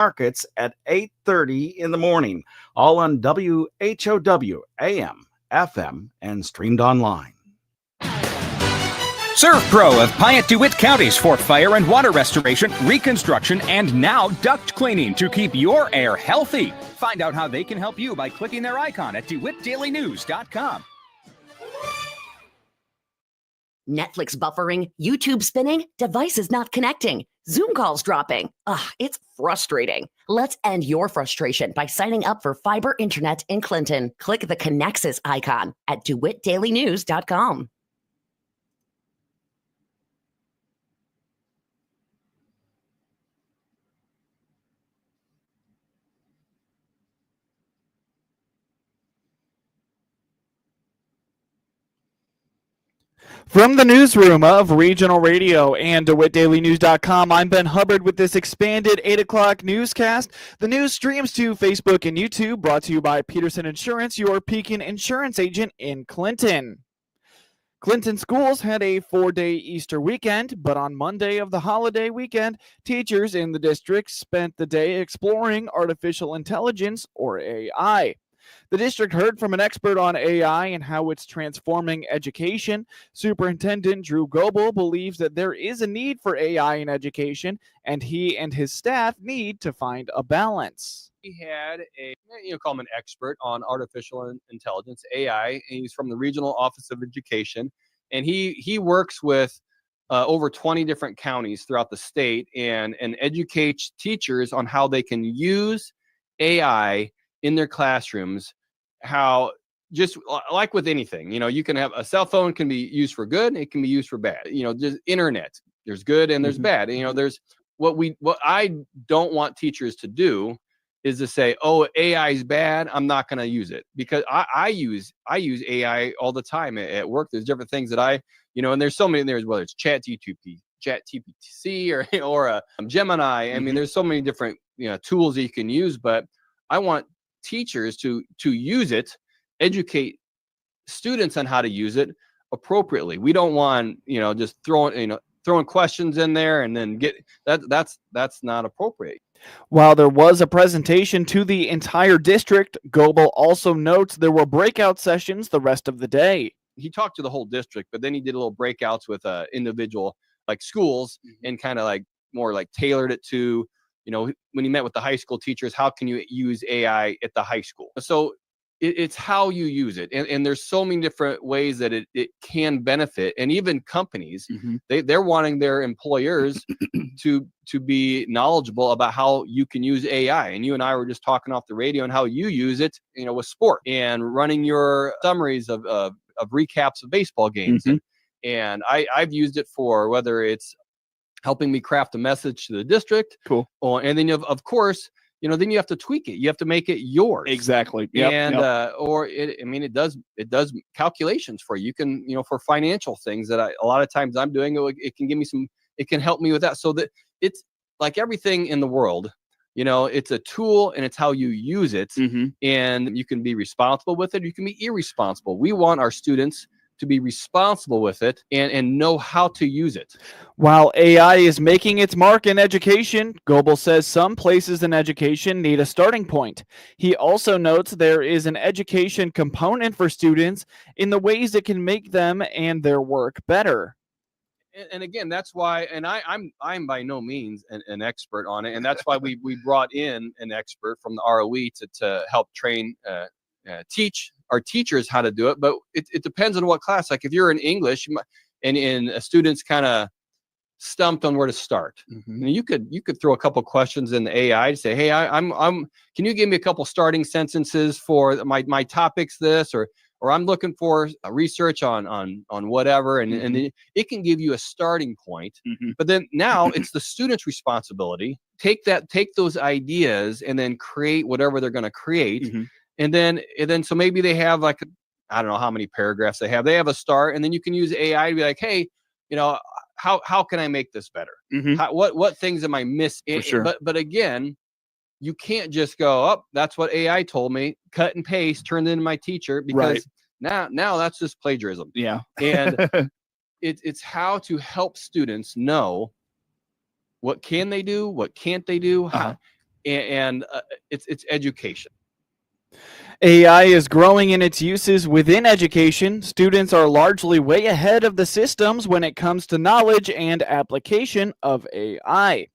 markets at 8:30 in the morning, all on WHOW AM, FM, and streamed online. Serve Pro of Piatt DeWitt counties for fire and water restoration, reconstruction, and now duct cleaning to keep your air healthy. Find out how they can help you by clicking their icon at DeWittDailyNews.com. Netflix buffering, YouTube spinning, devices not connecting, Zoom calls dropping. It's frustrating. Let's end your frustration by signing up for fiber internet in Clinton. Click the Connexus icon at DeWittDailyNews.com. From the newsroom of Regional Radio and DeWittDailyNews.com, I'm Ben Hubbard with this expanded 8 o'clock newscast. The news streams to Facebook and YouTube, brought to you by Peterson Insurance, your Pekin insurance agent in Clinton. Clinton schools had a 4-day Easter weekend, but on Monday of the holiday weekend, teachers in the district spent the day exploring artificial intelligence, or AI. The district heard from an expert on AI and how it's transforming education. Superintendent Drew Goebel believes that there is a need for AI in education, and he and his staff need to find a balance. We had call him an expert on artificial intelligence, AI. And he's from the Regional Office of Education, and he works with over 20 different counties throughout the state and educates teachers on how they can use AI in their classrooms. How, just like with anything, you can have a cell phone can be used for good, it can be used for bad. Just internet, there's good and there's bad. There's what I don't want teachers to do is to say, oh, AI is bad, I'm not going to use it, because I use AI all the time at work. There's different things that and there's so many. There's whether it's ChatGPT or Gemini. I mean, there's so many different tools that you can use, but I want teachers to use it, educate students on how to use it appropriately. We don't want just throwing questions in there and then get that's not appropriate. While there was a presentation to the entire district, Goebel also notes there were breakout sessions the rest of the day. He talked to the whole district, but then he did a little breakouts with individual schools and kind of more tailored it to when he met with the high school teachers, how can you use AI at the high school? So it's how you use it. And there's so many different ways that it can benefit. And even companies, they're wanting their employers to be knowledgeable about how you can use AI. And you and I were just talking off the radio and how you use it, with sport and running your summaries of recaps of baseball games. And I've used it for whether it's helping me craft a message to the district. Cool. And then of course, then you have to tweak it. You have to make it yours. Exactly. It does calculations for you. You can, for financial things that a lot of times I'm doing, it can give me it can help me with that. So that it's like everything in the world, it's a tool and it's how you use it. And you can be responsible with it. You can be irresponsible. We want our students to be responsible with it and know how to use it. While AI is making its mark in education, Goebel says some places in education need a starting point. He also notes there is an education component for students in the ways it can make them and their work better. And again, that's why, and I'm by no means an expert on it, and that's why we brought in an expert from the ROE to help train teach our teachers how to do it. But it depends on what class. Like if you're in English and a student's kind of stumped on where to start, you could throw a couple questions in the AI to say, hey, I'm can you give me a couple starting sentences for my topics, this or I'm looking for research on whatever, and then it can give you a starting point. But then now it's the student's responsibility. Take those ideas and then create whatever they're going to create. And then so maybe they have I don't know how many paragraphs they have. They have a start, and then you can use AI to be like, hey, how can I make this better? What things am I missing? For sure. But again, you can't just go, oh, that's what AI told me, cut and paste, turn it into my teacher, because now that's just plagiarism. Yeah. And it's how to help students know what can they do, what can't they do, and it's education. AI is growing in its uses within education. Students are largely way ahead of the systems when it comes to knowledge and application of AI.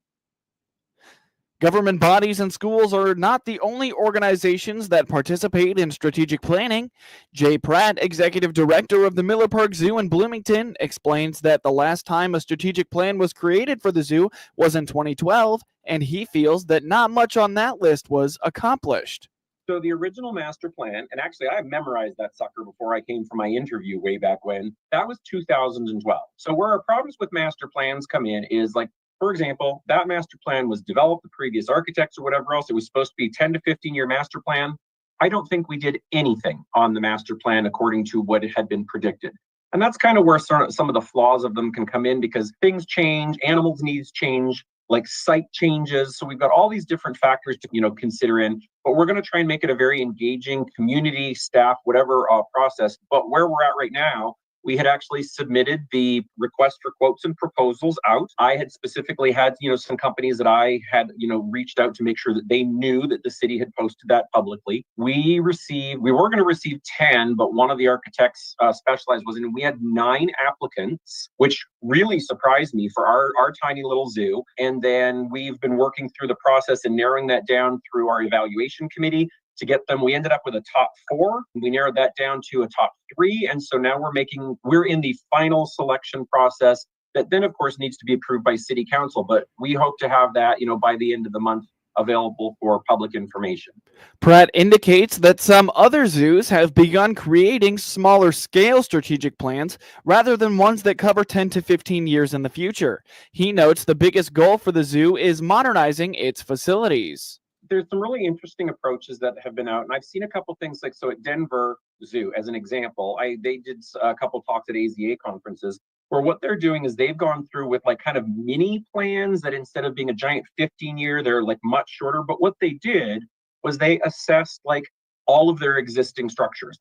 Government bodies and schools are not the only organizations that participate in strategic planning. Jay Pratt, executive director of the Miller Park Zoo in Bloomington, explains that the last time a strategic plan was created for the zoo was in 2012, and he feels that not much on that list was accomplished. So the original master plan, and actually I memorized that sucker before I came for my interview way back when, that was 2012. So where our problems with master plans come in is like, for example, that master plan was developed, the previous architects or whatever else, it was supposed to be 10 to 15-year master plan. I don't think we did anything on the master plan according to what it had been predicted. And that's kind of where some of the flaws of them can come in, because things change, animals' needs change, like site changes. So we've got all these different factors to, consider in, but we're going to try and make it a very engaging community, staff, whatever process. But where we're at right now, we had actually submitted the request for quotes and proposals out. I had specifically had, some companies that I had, reached out to make sure that they knew that the city had posted that publicly. We were going to receive 10, but one of the architects specialized was in, we had 9 applicants, which really surprised me for our tiny little zoo. And then we've been working through the process and narrowing that down through our evaluation committee to get them. We ended up with a top 4. We narrowed that down to a top 3. And so now we're in the final selection process that then of course needs to be approved by city council. But we hope to have that, by the end of the month available for public information. Pratt indicates that some other zoos have begun creating smaller scale strategic plans rather than ones that cover 10 to 15 years in the future. He notes the biggest goal for the zoo is modernizing its facilities. There's some really interesting approaches that have been out, and I've seen a couple things like, so at Denver Zoo, as an example, they did a couple talks at AZA conferences where what they're doing is they've gone through with like kind of mini plans that instead of being a giant 15-year, they're like much shorter. But what they did was they assessed like all of their existing structures,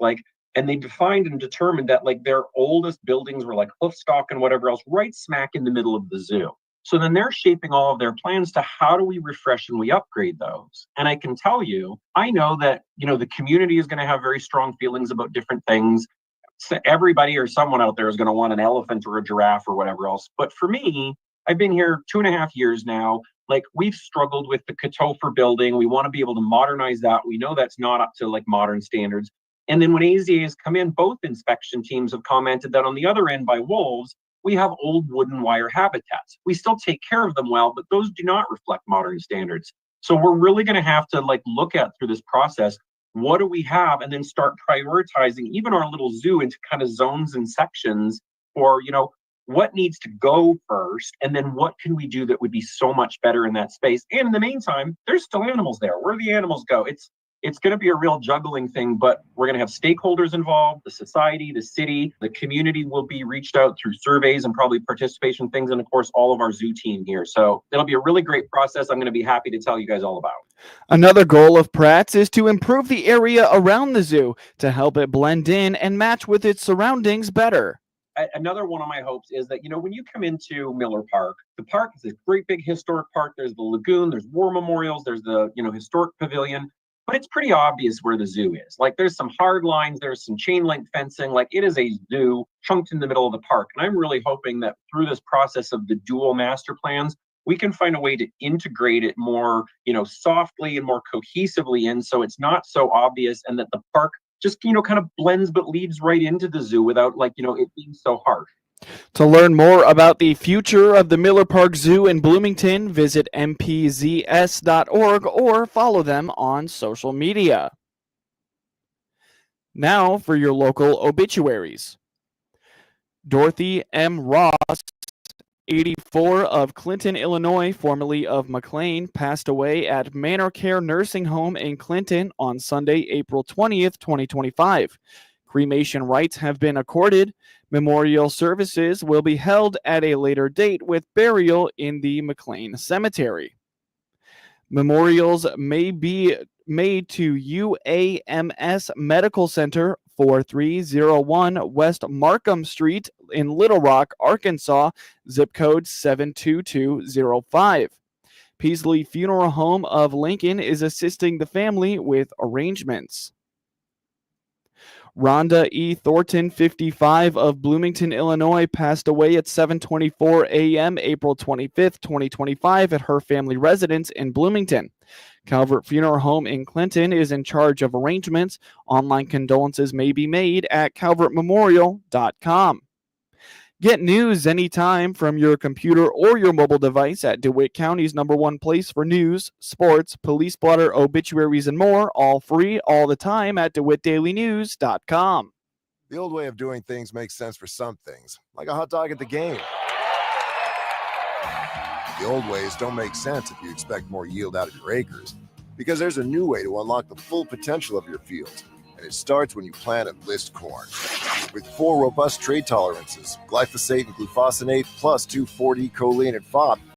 and they defined and determined that like their oldest buildings were like hoofstock and whatever else right smack in the middle of the zoo. So then they're shaping all of their plans to how do we refresh and we upgrade those. And I can tell you, I know that, the community is going to have very strong feelings about different things. So everybody or someone out there is going to want an elephant or a giraffe or whatever else. But for me, I've been here 2.5 years now. Like, we've struggled with the Katofer building. We want to be able to modernize that. We know that's not up to like modern standards. And then when AZA has come in, both inspection teams have commented that on the other end by wolves, we have old wooden wire habitats. We still take care of them well, but those do not reflect modern standards. So we're really going to have to look at through this process, what do we have, and then start prioritizing even our little zoo into kind of zones and sections for, what needs to go first, and then what can we do that would be so much better in that space. And in the meantime, there's still animals there. Where do the animals go? It's going to be a real juggling thing, but we're going to have stakeholders involved, the society, the city, the community will be reached out through surveys and probably participation things, and of course, all of our zoo team here. So it'll be a really great process. I'm going to be happy to tell you guys all about. Another goal of Pratt's is to improve the area around the zoo to help it blend in and match with its surroundings better. Another one of my hopes is that, when you come into Miller Park, the park is a great big historic park. There's the lagoon, there's war memorials, there's the, historic pavilion. But it's pretty obvious where the zoo is. Like, there's some hard lines, there's some chain link fencing. Like, it is a zoo chunked in the middle of the park. And I'm really hoping that through this process of the dual master plans, we can find a way to integrate it more, softly and more cohesively in, so it's not so obvious, and that the park just, kind of blends but leads right into the zoo without it being so harsh. To learn more about the future of the Miller Park Zoo in Bloomington, visit mpzs.org or follow them on social media. Now for your local obituaries. Dorothy M. Ross, 84, of Clinton, Illinois, formerly of McLean, passed away at Manor Care Nursing Home in Clinton on Sunday, April 20th, 2025. Cremation rights have been accorded. Memorial services will be held at a later date with burial in the McLean Cemetery. Memorials may be made to UAMS Medical Center, 4301 West Markham Street in Little Rock, Arkansas, zip code 72205. Peasley Funeral Home of Lincoln is assisting the family with arrangements. Rhonda E. Thornton, 55, of Bloomington, Illinois, passed away at 7:24 a.m. April 25th, 2025, at her family residence in Bloomington. Calvert Funeral Home in Clinton is in charge of arrangements. Online condolences may be made at calvertmemorial.com. Get news anytime from your computer or your mobile device at DeWitt County's #1 place for news, sports, police blotter, obituaries, and more, all free, all the time at DeWittDailyNews.com. The old way of doing things makes sense for some things, like a hot dog at the game. The old ways don't make sense if you expect more yield out of your acres, because there's a new way to unlock the full potential of your fields, and it starts when you plant and list corn. With 4 robust trait tolerances, glyphosate and glufosinate, plus 2,4-D choline and FOB,